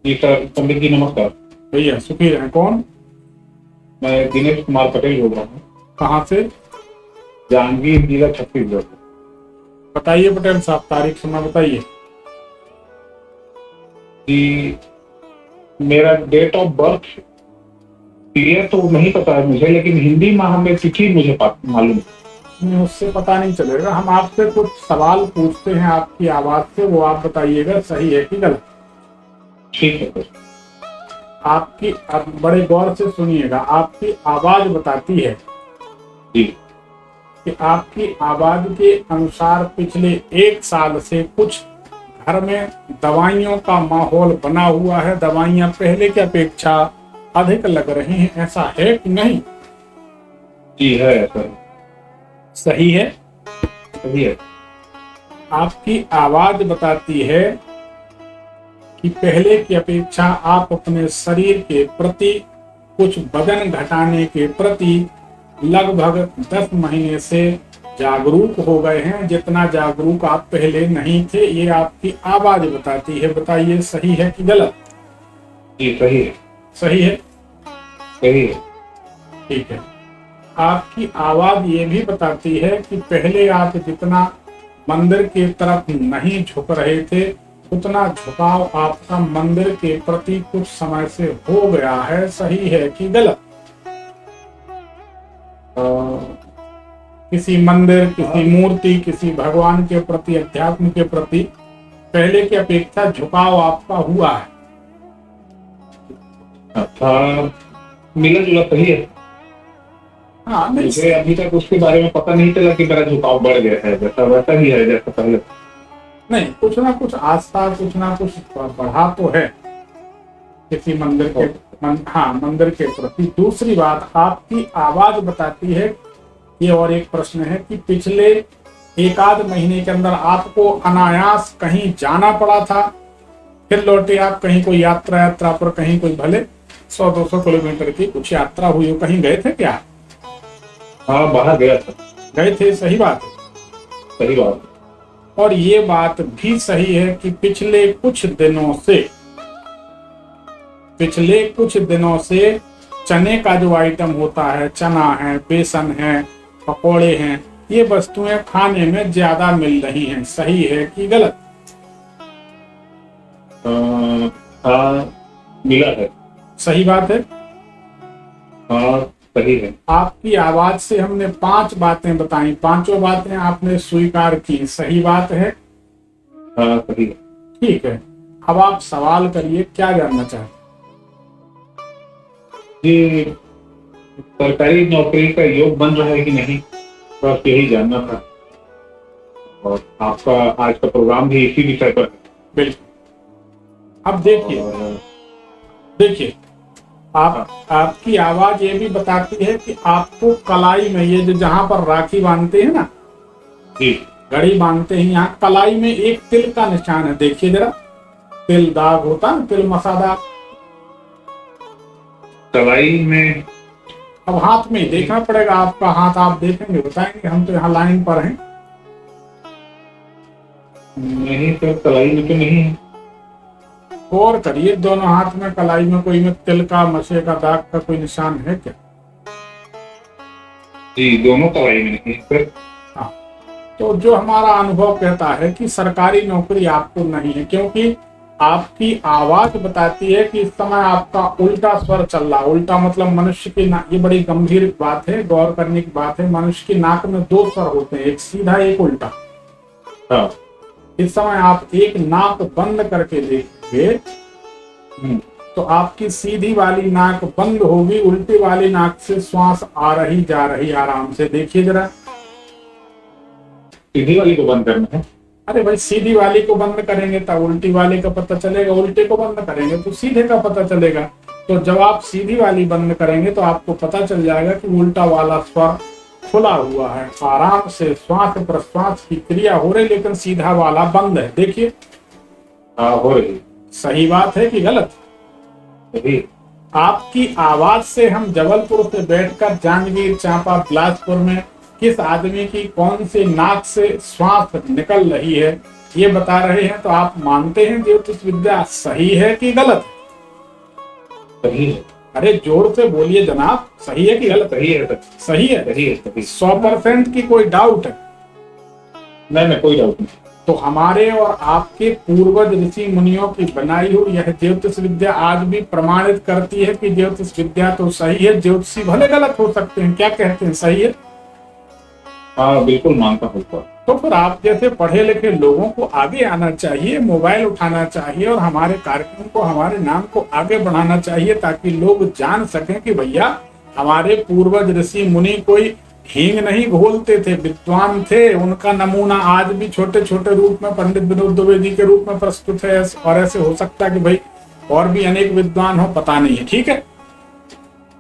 जी sir, पंडित जी नमस्कार। भैया सुखी रहें। कौन? मैं दिनेश कुमार पटेल बोल रहा हूँ, कहाँ से? जांजगीर जिला छत्तीसगढ़ से। बताइए पटेल साहब, तारीख समय बताइए। जी, मेरा डेट ऑफ बर्थ क्लियर तो नहीं पता है मुझे, लेकिन हिंदी माह में तिथि मुझे मालूम है। नहीं, उससे पता नहीं चलेगा। हम आपसे कुछ सवाल पूछते हैं आपकी आवाज से, वो आप बताइएगा सही है कि गलत। ठीक है सर। आपकी, आप बड़े गौर से सुनिएगा, आपकी आवाज बताती है जी कि आपकी आवाज के अनुसार पिछले 1 साल से कुछ घर में दवाइयों का माहौल बना हुआ है। दवाइयां पहले की अपेक्षा अधिक लग रही हैं, ऐसा है कि नहीं? जी है सर। सही है। सही है। आपकी आवाज बताती है कि पहले की अपेक्षा आप अपने शरीर के प्रति, कुछ वजन घटाने के प्रति लगभग 10 महीने से जागरूक हो गए हैं। जितना जागरूक आप पहले नहीं थे, ये आपकी आवाज बताती है। बताइए सही है कि गलत? जी सही है। सही है। सही है। ठीक है। आपकी आवाज ये भी बताती है कि पहले आप जितना मंदिर की तरफ नहीं झुक रहे थे, उतना झुकाव आपका मंदिर के प्रति कुछ समय से हो गया है। सही है कि गलत? किसी मंदिर, किसी मूर्ति, किसी भगवान के प्रति, अध्यात्म के प्रति पहले की अपेक्षा झुकाव आपका हुआ है। अच्छा, मिला जुला सही है। हाँ, नहीं, मुझे अभी तक उसके बारे में पता नहीं चला कि मेरा झुकाव बढ़ गया है, जैसा वैसा ही है जैसा पहले। नहीं, कुछ ना कुछ आस्था, कुछ ना कुछ बढ़ा तो है किसी मंदिर के हाँ, मंदिर के प्रति। दूसरी बात, आपकी आवाज बताती है, ये और एक प्रश्न है कि पिछले 1 आध महीने के अंदर आपको अनायास कहीं जाना पड़ा था, फिर लौटे आप कहीं, कोई यात्रा पर कहीं, कोई भले 100-200 किलोमीटर की कुछ यात्रा हुई हो, कहीं गए थे क्या? हाँ, बाहर गया था। गए थे, सही बात है। सही बात है। और ये बात भी सही है कि पिछले कुछ दिनों से चने का जो आइटम होता है, चना है, बेसन है, पकोड़े हैं, ये वस्तुएं खाने में ज्यादा मिल रही हैं। सही है कि गलत? हाँ, मिला है। सही बात है। हाँ, सही है। आपकी आवाज से हमने 5 बातें बताई, 5 बातें आपने स्वीकार की। सही बात है। हाँ, सही है। ठीक है, अब आप सवाल करिए, क्या जानना चाहते? जी, सरकारी नौकरी का योग बन रहा है कि नहीं, बस यही जानना था। और आपका आज का प्रोग्राम भी इसी विषय पर है। बिल्कुल। अब देखिए, आपकी आवाज ये भी बताती है कि आपको कलाई में, ये जो जहां पर राखी बांधते हैं ना, जी, घड़ी बांधते हैं, यहाँ कलाई में एक तिल का निशान है। देखिए जरा, तिल दाग होता है, तिल मसादा। कलाई में? अब हाथ में ही देखना पड़ेगा आपका हाथ, आप देखेंगे बताएंगे, हम तो यहाँ लाइन पर हैं। नहीं सर, कलाई में तो नहीं है। और करिए, दोनों हाथ में, कलाई में कोई में तिल का, मसे का दाग का कोई निशान है क्या? जी, दोनों कलाई में नहीं है सर। हाँ, तो जो हमारा अनुभव कहता है कि सरकारी नौकरी आपको नहीं है, क्योंकि आपकी आवाज बताती है कि इस समय आपका उल्टा स्वर चल रहा। उल्टा मतलब मनुष्य की ये बड़ी गंभीर बात है, गौर करने की बात है। मनुष्य की नाक में 2 स्वर होते हैं, एक सीधा, एक उल्टा। हाँ। इस समय आप एक नाक बंद करके देखिए तो आपकी सीधी वाली नाक बंद होगी, उल्टी वाली नाक से श्वास आ रही जा रही। आराम से देखिए जरा। सीधी वाली को बंद करना है? अरे भाई, सीधी वाली को बंद करेंगे तब उल्टी वाले का पता चलेगा, उल्टे को बंद करेंगे तो सीधे का पता चलेगा। तो जब आप सीधी वाली बंद करेंगे तो आपको पता चल जाएगा कि उल्टा वाला स्वर खुला हुआ है। आराम से श्वास प्रश्वास की क्रिया हो रही, लेकिन सीधा वाला बंद है। देखिए। हाँ, हो रही। सही बात है कि गलत? सही। आपकी आवाज से हम जबलपुर से बैठकर जांजगीर चांपा बिलासपुर में किस आदमी की कौन से नाक से श्वास निकल रही है ये बता रहे हैं, तो आप मानते हैं ज्योतिष विद्या सही है कि गलत? सही है। अरे जोर से बोलिए जनाब, सही है कि गलत? सही है सर। सही है। सही है सही। 100% की कोई डाउट है? नहीं, कोई डाउट नहीं। तो हमारे और आपके पूर्वज ऋषि मुनियों की बनाई हुई यह ज्योतिष विद्या आज भी प्रमाणित करती है कि ज्योतिष विद्या तो सही है, ज्योतिषी भले गलत हो सकते हैं। क्या कहते हैं, सही है? हाँ बिल्कुल मानता हूँ। तो फिर आप जैसे पढ़े लिखे लोगों को आगे आना चाहिए, मोबाइल उठाना चाहिए और हमारे कार्यक्रम को, हमारे नाम को आगे बढ़ाना चाहिए, ताकि लोग जान सकें कि भैया हमारे पूर्वज ऋषि मुनि कोई हींग नहीं घोलते थे, विद्वान थे। उनका नमूना आज भी छोटे छोटे रूप में पंडित विनोद दुबे जी के रूप में प्रस्तुत है। और ऐसे हो सकता है कि भाई और भी अनेक विद्वान हो, पता नहीं है। ठीक है,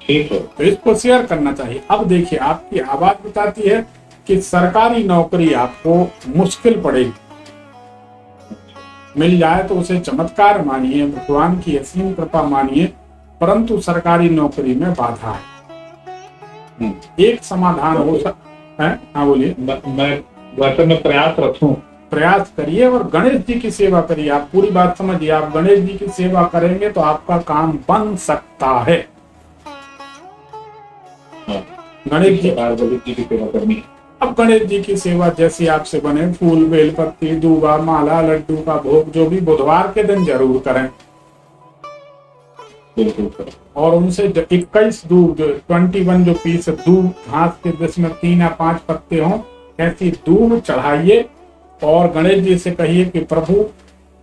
ठीक है। तो इसको शेयर करना चाहिए। अब देखिए, आपकी आवाज बताती है कि सरकारी नौकरी आपको मुश्किल पड़ेगी। मिल जाए तो उसे चमत्कार मानिए, भगवान की असीम कृपा मानिए, परंतु सरकारी नौकरी में बाधा है। एक समाधान हो सकता है। हाँ बोलिए। मैं वैसे मैं प्रयासरत हूँ। प्रयास करिए और गणेश जी की सेवा करिए। आप पूरी बात समझिए, आप गणेश जी की सेवा करेंगे तो आपका काम बन सकता है। गणेश जी की सेवा करनी है। अब गणेश जी की सेवा जैसी आपसे बने, फूल, बेलपत्ती, दूबा, माला, लड्डू का भोग जो भी, बुधवार के दिन जरूर करें। और उनसे 21 दूब, जो 21 जो पीस दूब घास के, जिसमें 3 या 5 पत्ते हों, ऐसी दूब चढ़ाइए और गणेश जी से कहिए कि प्रभु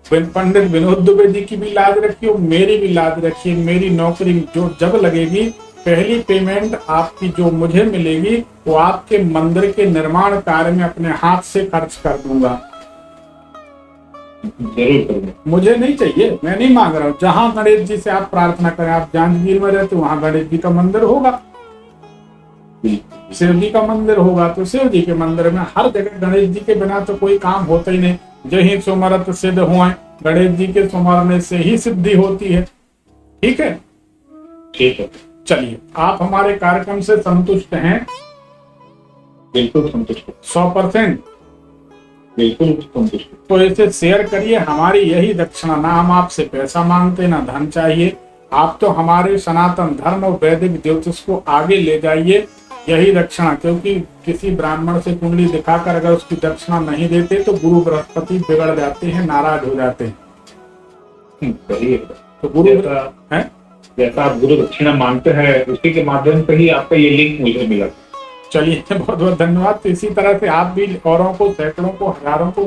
पंडित विनोद दुबे जी की भी लाज रखिए, मेरी भी लाज रखिए। मेरी नौकरी जो जब लगेगी, पहली पेमेंट आपकी जो मुझे मिलेगी वो आपके मंदिर के निर्माण कार्य में अपने हाथ से खर्च कर दूंगा। जरूर करूंगा। मुझे नहीं चाहिए, मैं नहीं मांग रहा हूँ। जहाँ गणेश जी से आप प्रार्थना करें, आप जांजगीर में रहते वहां गणेश जी का मंदिर होगा, शिव जी का मंदिर होगा, तो शिव जी के मंदिर में हर जगह गणेश जी के बिना तो कोई काम होता ही नहीं। जही सुमरत सिद्ध हुए, गणेश जी के सुमरने से ही सिद्धि होती है। ठीक है, ठीक है। चलिए, आप हमारे कार्यक्रम से संतुष्ट हैं? बिल्कुल संतुष्ट। 100%? बिल्कुल संतुष्ट। तो इसे शेयर करिए। हमारी यही दक्षिणा, ना हम आपसे पैसा मांगते, ना धन चाहिए। आप तो हमारे सनातन धर्म और वैदिक ज्योतिष को आगे ले जाइए, यही दक्षिणा। क्योंकि किसी ब्राह्मण से कुंडली दिखाकर अगर उसकी दक्षिणा नहीं देते तो गुरु बृहस्पति बिगड़ जाते हैं, नाराज हो जाते हैं। सही है। तो गुरु जैसा आप गुरु दक्षिणा मांगते हैं, उसी के माध्यम से ही आपका ये लिंक मुझे मिला। चलिए, बहुत बहुत धन्यवाद। तो इसी तरह से आप भी औरों को, सैकड़ों को, हजारों को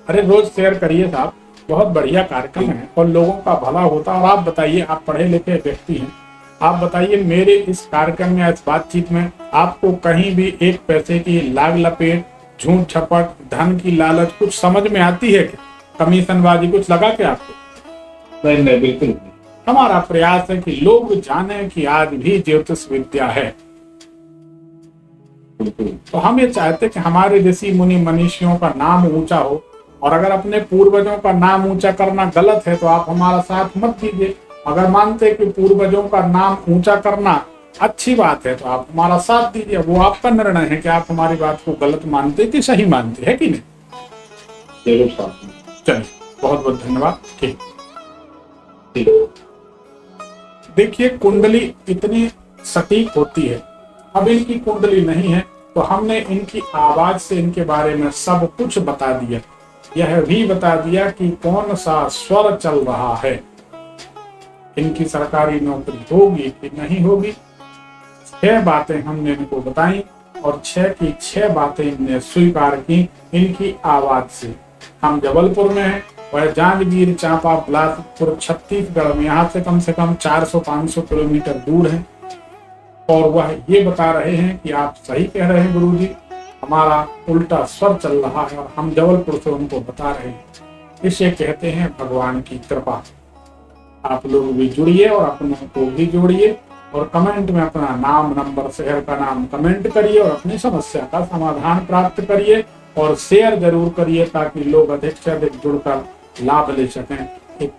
अरे रोज शेयर करिए साहब। बहुत बढ़िया कार्यक्रम है और लोगों का भला होता है। और आप बताइए, आप पढ़े लिखे व्यक्ति हैं, आप बताइए मेरे इस कार्यक्रम में, इस बातचीत में आपको कहीं भी एक पैसे की लाग लपेट, झूठ छपट, धन की लालच कुछ समझ में आती है क्या? कमीशनबाजी कुछ लगा के आपको? नहीं, बिल्कुल। हमारा प्रयास है कि लोग जाने कि आज भी ज्योतिष विद्या है। तो हम ये चाहते कि हमारे ऋषि मुनि मनीषियों का नाम ऊंचा हो। और अगर अपने पूर्वजों का नाम ऊंचा करना गलत है तो आप हमारा साथ मत दीजिए। अगर मानते कि पूर्वजों का नाम ऊंचा करना अच्छी बात है तो आप हमारा साथ दीजिए। वो आपका निर्णय है कि आप हमारी बात को गलत मानते कि सही मानते हैं कि नहीं। जरूर साथ। चलिए, बहुत बहुत धन्यवाद। ठीक। देखिए, कुंडली इतनी सटीक होती है। अब इनकी कुंडली नहीं है तो हमने इनकी आवाज से इनके बारे में सब कुछ बता दिया। यह भी बता दिया कि कौन सा स्वर चल रहा है, इनकी सरकारी नौकरी होगी कि नहीं होगी। 6 बातें हमने इनको बताई और 6 की 6 बातें इनने स्वीकार की इनकी आवाज से। हम जबलपुर में हैं, वह जांजगीर चांपा बिलासपुर छत्तीसगढ़ में यहाँ से कम 400-500 किलोमीटर दूर है। और वह ये बता रहे हैं कि आप सही कह रहे हैं गुरुजी, हमारा उल्टा स्वर चल रहा है। और हम जबलपुर से उनको बता रहे हैं। इसे कहते हैं भगवान की कृपा। आप लोग भी जुड़िए और अपनों को भी जोड़िए और कमेंट में अपना नाम, नंबर, शहर का नाम कमेंट करिए और अपनी समस्या का समाधान प्राप्त करिए और शेयर जरूर करिए ताकि लोग अधिक से अधिक जुड़कर लाभ ले सकें। एक